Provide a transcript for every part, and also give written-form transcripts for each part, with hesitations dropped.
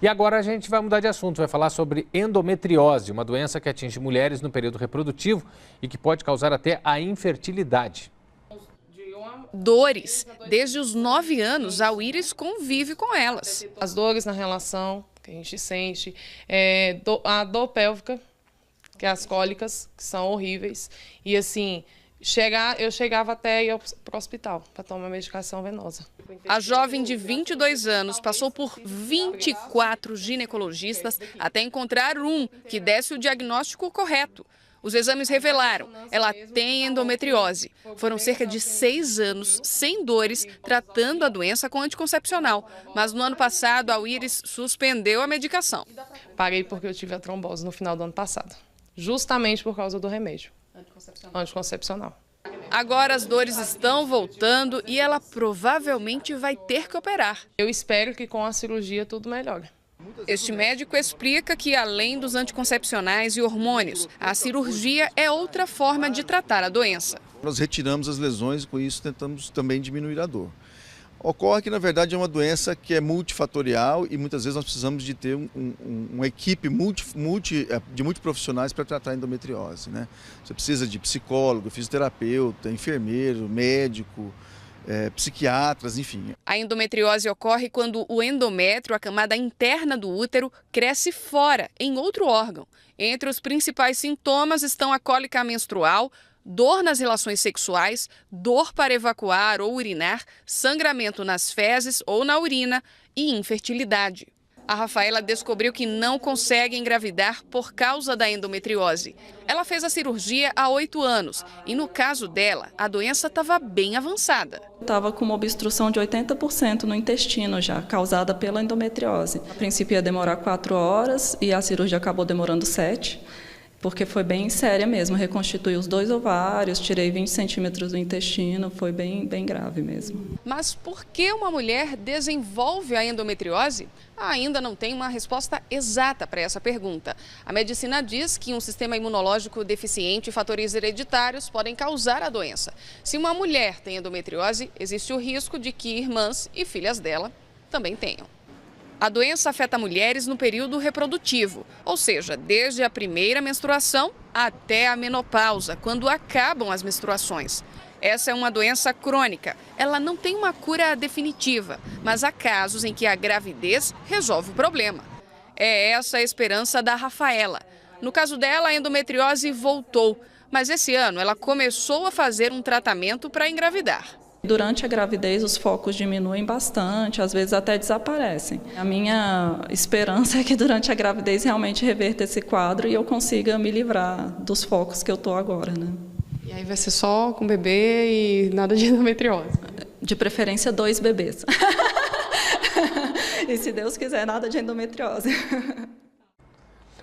E agora a gente vai mudar de assunto, vai falar sobre endometriose, uma doença que atinge mulheres no período reprodutivo e que pode causar até a infertilidade. Dores. Desde os 9 anos, a Iris convive com elas. As dores na relação que a gente sente, a dor pélvica, que é as cólicas, que são horríveis. E assim, eu chegava até ir para o hospital para tomar medicação venosa. A jovem de 22 anos passou por 24 ginecologistas até encontrar um que desse o diagnóstico correto. Os exames revelaram, ela tem endometriose. Foram cerca de 6 anos sem dores, tratando a doença com anticoncepcional. Mas no ano passado, a Iris suspendeu a medicação. Parei porque eu tive a trombose no final do ano passado, justamente por causa do remédio anticoncepcional. Agora as dores estão voltando e ela provavelmente vai ter que operar. Eu espero que com a cirurgia tudo melhore. Este médico explica que, além dos anticoncepcionais e hormônios, a cirurgia é outra forma de tratar a doença. Nós retiramos as lesões e com isso tentamos também diminuir a dor. Ocorre que, na verdade, é uma doença que é multifatorial e muitas vezes nós precisamos de ter uma equipe de multiprofissionais para tratar a endometriose, né? Você precisa de psicólogo, fisioterapeuta, enfermeiro, médico, psiquiatras, enfim. A endometriose ocorre quando o endométrio, a camada interna do útero, cresce fora, em outro órgão. Entre os principais sintomas estão a cólica menstrual, dor nas relações sexuais, dor para evacuar ou urinar, sangramento nas fezes ou na urina e infertilidade. A Rafaela descobriu que não consegue engravidar por causa da endometriose. Ela fez a cirurgia há 8 anos e, no caso dela, a doença estava bem avançada. Estava com uma obstrução de 80% no intestino já, causada pela endometriose. A princípio ia demorar 4 horas e a cirurgia acabou demorando 7. Porque foi bem séria mesmo, reconstituí os 2 ovários, tirei 20 centímetros do intestino, foi bem grave mesmo. Mas por que uma mulher desenvolve a endometriose? Ainda não tem uma resposta exata para essa pergunta. A medicina diz que um sistema imunológico deficiente e fatores hereditários podem causar a doença. Se uma mulher tem endometriose, existe o risco de que irmãs e filhas dela também tenham. A doença afeta mulheres no período reprodutivo, ou seja, desde a primeira menstruação até a menopausa, quando acabam as menstruações. Essa é uma doença crônica. Ela não tem uma cura definitiva, mas há casos em que a gravidez resolve o problema. É essa a esperança da Rafaela. No caso dela, a endometriose voltou, mas esse ano ela começou a fazer um tratamento para engravidar. Durante a gravidez, os focos diminuem bastante, às vezes até desaparecem. A minha esperança é que durante a gravidez realmente reverta esse quadro e eu consiga me livrar dos focos que eu estou agora, né? E aí vai ser só com bebê e nada de endometriose? De preferência 2 bebês. E se Deus quiser, nada de endometriose.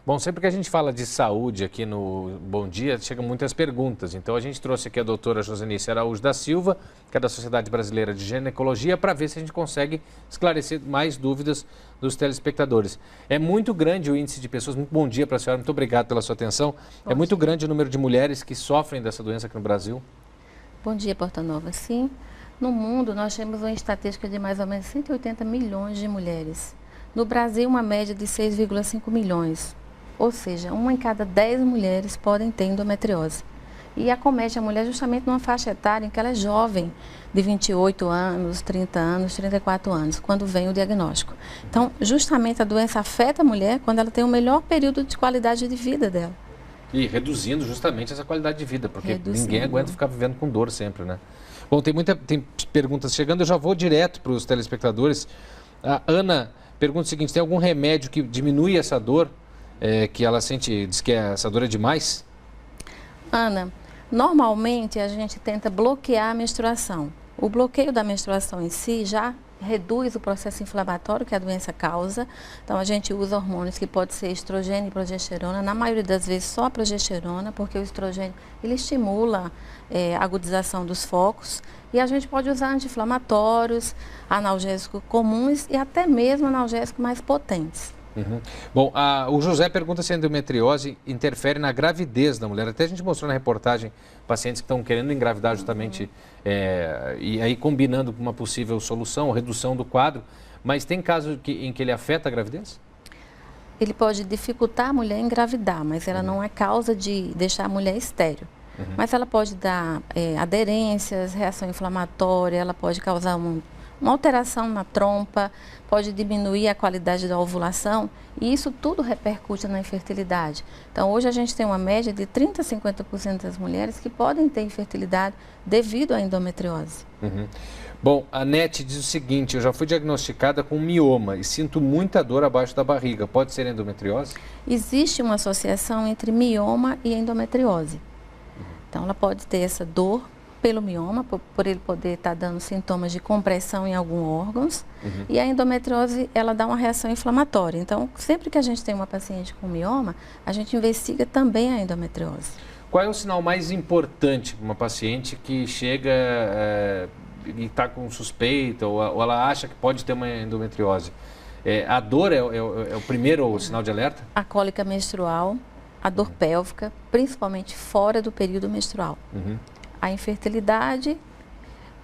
Bom, sempre que a gente fala de saúde aqui no Bom Dia, chegam muitas perguntas. Então, a gente trouxe aqui a doutora Josenice Araújo da Silva, que é da Sociedade Brasileira de Ginecologia, para ver se a gente consegue esclarecer mais dúvidas dos telespectadores. É muito grande o índice de pessoas, muito bom dia para a senhora, muito obrigado pela sua atenção. É muito grande o número de mulheres que sofrem dessa doença aqui no Brasil? Bom dia, Porta Nova. Sim, no mundo nós temos uma estatística de mais ou menos 180 milhões de mulheres. No Brasil, uma média de 6,5 milhões. Ou seja, 1 em cada 10 mulheres podem ter endometriose. E acomete a mulher justamente numa faixa etária em que ela é jovem, de 28 anos, 30 anos, 34 anos, quando vem o diagnóstico. Então, justamente a doença afeta a mulher quando ela tem o melhor período de qualidade de vida dela. E reduzindo justamente essa qualidade de vida, porque ninguém aguenta ficar vivendo com dor sempre, né? Bom, tem perguntas chegando, eu já vou direto para os telespectadores. A Ana pergunta o seguinte, tem algum remédio que diminui essa dor? Que ela sente, diz que essa dor é demais? Ana, normalmente a gente tenta bloquear a menstruação. O bloqueio da menstruação em si já reduz o processo inflamatório que a doença causa. Então a gente usa hormônios que pode ser estrogênio e progesterona, na maioria das vezes só a progesterona, porque o estrogênio ele estimula a agudização dos focos. E a gente pode usar anti-inflamatórios, analgésicos comuns e até mesmo analgésicos mais potentes. Uhum. Bom, o José pergunta se a endometriose interfere na gravidez da mulher. Até a gente mostrou na reportagem pacientes que estão querendo engravidar justamente, e aí combinando com uma possível solução, redução do quadro. Mas tem casos em que ele afeta a gravidez? ele pode dificultar a mulher engravidar, mas ela não é causa de deixar a mulher estéril. Mas ela pode dar aderências, reação inflamatória, ela pode causar uma alteração na trompa, pode diminuir a qualidade da ovulação e isso tudo repercute na infertilidade. Então, hoje a gente tem uma média de 30% a 50% das mulheres que podem ter infertilidade devido à endometriose. Bom, a Nete diz o seguinte, eu já fui diagnosticada com mioma e sinto muita dor abaixo da barriga. Pode ser endometriose? Existe uma associação entre mioma e endometriose. Então, ela pode ter essa dor pelo mioma, por ele poder estar dando sintomas de compressão em alguns órgãos. E a endometriose, ela dá uma reação inflamatória. Então, sempre que a gente tem uma paciente com mioma, a gente investiga também a endometriose. Qual é o sinal mais importante para uma paciente que chega e está com suspeita ou ela acha que pode ter uma endometriose? A dor é o primeiro sinal de alerta? A cólica menstrual, a dor pélvica, principalmente fora do período menstrual. A infertilidade,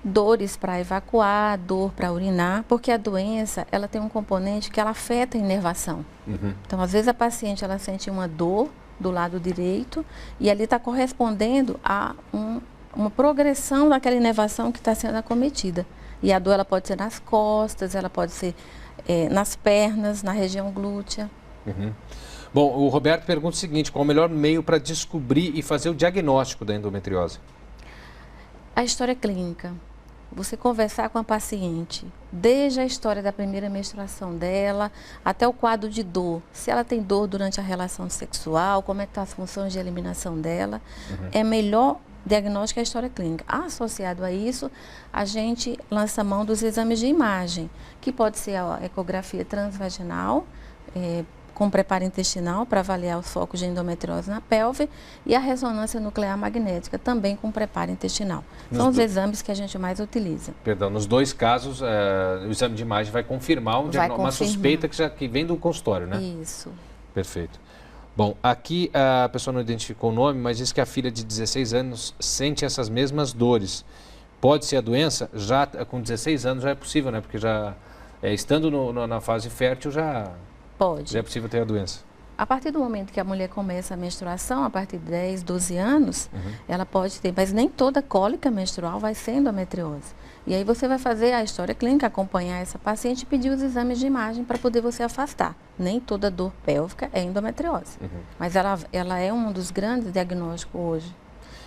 dores para evacuar, dor para urinar, porque a doença, ela tem um componente que ela afeta a inervação. Então, às vezes a paciente, ela sente uma dor do lado direito e ali está correspondendo a uma progressão daquela inervação que está sendo acometida. E a dor, ela pode ser nas costas, ela pode ser nas pernas, na região glútea. Bom, o Roberto pergunta o seguinte, qual o melhor meio para descobrir e fazer o diagnóstico da endometriose? A história clínica. Você conversar com a paciente, desde a história da primeira menstruação dela, até o quadro de dor. Se ela tem dor durante a relação sexual, como é que estão as funções de eliminação dela. É melhor diagnóstico a história clínica. Associado a isso, a gente lança mão dos exames de imagem, que pode ser a ecografia transvaginal, com preparo intestinal para avaliar os focos de endometriose na pelve e a ressonância nuclear magnética também com preparo intestinal. São os exames que a gente mais utiliza. Perdão, nos dois casos o exame de imagem vai confirmar uma suspeita que vem do consultório, né? Isso. Perfeito. Bom, aqui a pessoa não identificou o nome, mas diz que a filha de 16 anos sente essas mesmas dores. Pode ser a doença? Já com 16 anos já é possível, né? Porque já estando na fase fértil já... Pode. Já é possível ter a doença. A partir do momento que a mulher começa a menstruação, a partir de 10, 12 anos, ela pode ter, mas nem toda cólica menstrual vai ser endometriose. E aí você vai fazer a história clínica, acompanhar essa paciente e pedir os exames de imagem para poder você afastar. Nem toda dor pélvica é endometriose, mas ela é um dos grandes diagnósticos hoje.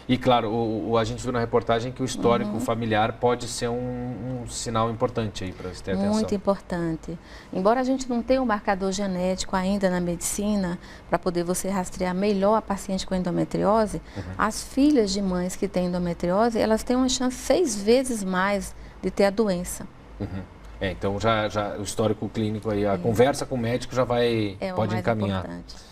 E claro, a gente viu na reportagem que o histórico familiar pode ser um sinal importante aí para se ter atenção. Muito importante. Embora a gente não tenha um marcador genético ainda na medicina, para poder você rastrear melhor a paciente com endometriose, as filhas de mães que têm endometriose, elas têm uma chance 6 vezes mais de ter a doença. Então já o histórico clínico aí, a conversa com o médico já pode encaminhar. Importante.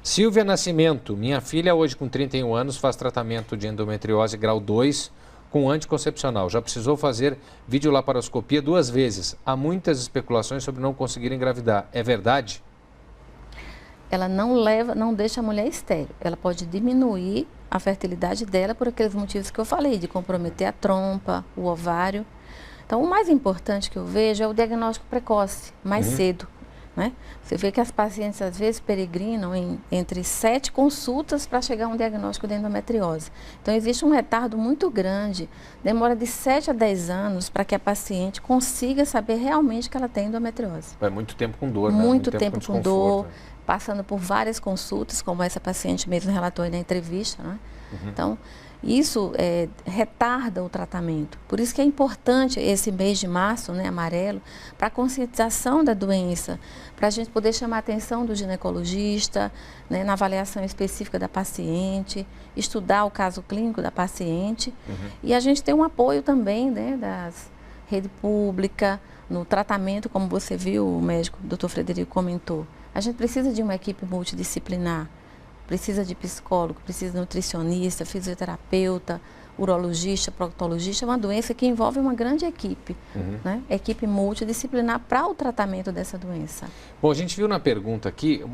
Silvia Nascimento, minha filha hoje com 31 anos faz tratamento de endometriose grau 2 com anticoncepcional. Já precisou fazer videolaparoscopia 2 vezes. Há muitas especulações sobre não conseguir engravidar. É verdade? Ela não deixa a mulher estéril. Ela pode diminuir a fertilidade dela por aqueles motivos que eu falei, de comprometer a trompa, o ovário. Então, o mais importante que eu vejo é o diagnóstico precoce, mais cedo. Né? Você vê que as pacientes às vezes peregrinam entre 7 consultas para chegar a um diagnóstico de endometriose. Então existe um retardo muito grande, demora de 7 a 10 anos para que a paciente consiga saber realmente que ela tem endometriose. É muito tempo com dor, né? Muito tempo com dor, passando por várias consultas, como essa paciente mesmo relatou aí na entrevista, né? Então, isso retarda o tratamento. Por isso que é importante esse mês de março, né, amarelo, para a conscientização da doença, para a gente poder chamar a atenção do ginecologista, né, na avaliação específica da paciente, estudar o caso clínico da paciente. E a gente tem um apoio também, né, das rede pública, no tratamento, como você viu, o médico, o Dr. Frederico comentou. A gente precisa de uma equipe multidisciplinar. Precisa de psicólogo, precisa de nutricionista, fisioterapeuta, urologista, proctologista. É uma doença que envolve uma grande equipe, né? Equipe multidisciplinar para o tratamento dessa doença. Bom, a gente viu na pergunta aqui,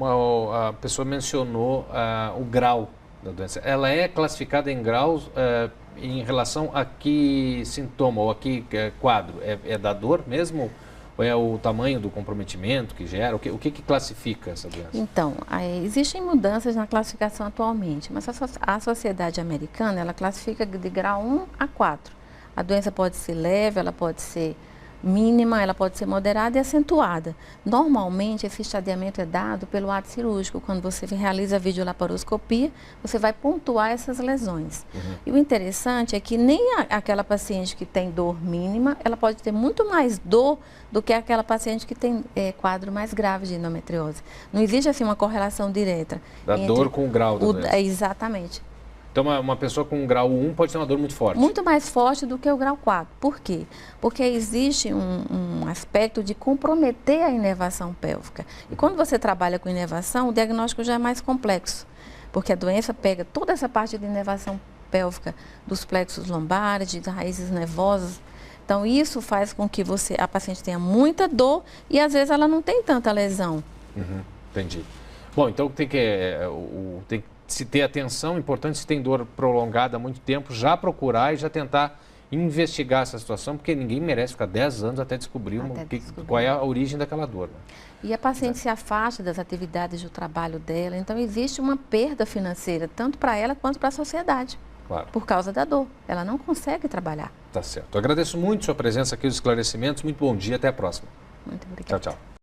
a pessoa mencionou o grau da doença. Ela é classificada em graus em relação a que sintoma ou a que quadro? É da dor mesmo? Ou é o tamanho do comprometimento que gera? O que classifica essa doença? Então, existem mudanças na classificação atualmente, mas a sociedade americana, ela classifica de grau 1 a 4. A doença pode ser leve, ela pode ser mínima, ela pode ser moderada e acentuada. Normalmente, esse estadiamento é dado pelo ato cirúrgico. Quando você realiza a videolaparoscopia, você vai pontuar essas lesões. E o interessante é que nem aquela paciente que tem dor mínima, ela pode ter muito mais dor do que aquela paciente que tem quadro mais grave de endometriose. Não existe assim uma correlação direta. Da dor com o grau da doença. Exatamente. Então, uma pessoa com grau 1 pode ter uma dor muito forte. Muito mais forte do que o grau 4. Por quê? Porque existe um aspecto de comprometer a inervação pélvica. E quando você trabalha com inervação, o diagnóstico já é mais complexo. Porque a doença pega toda essa parte de inervação pélvica dos plexos lombares, das raízes nervosas. Então, isso faz com que a paciente tenha muita dor e, às vezes, ela não tem tanta lesão. Entendi. Bom, então tem que se ter atenção, importante se tem dor prolongada há muito tempo, já procurar e já tentar investigar essa situação, porque ninguém merece ficar 10 anos até descobrir qual é a origem daquela dor. Né? E a paciente se afasta das atividades do trabalho dela, então existe uma perda financeira, tanto para ela quanto para a sociedade, claro, por causa da dor. Ela não consegue trabalhar. Tá certo. Eu agradeço muito a sua presença aqui, os esclarecimentos. Muito bom dia, até a próxima. Muito obrigada. Tchau, tchau.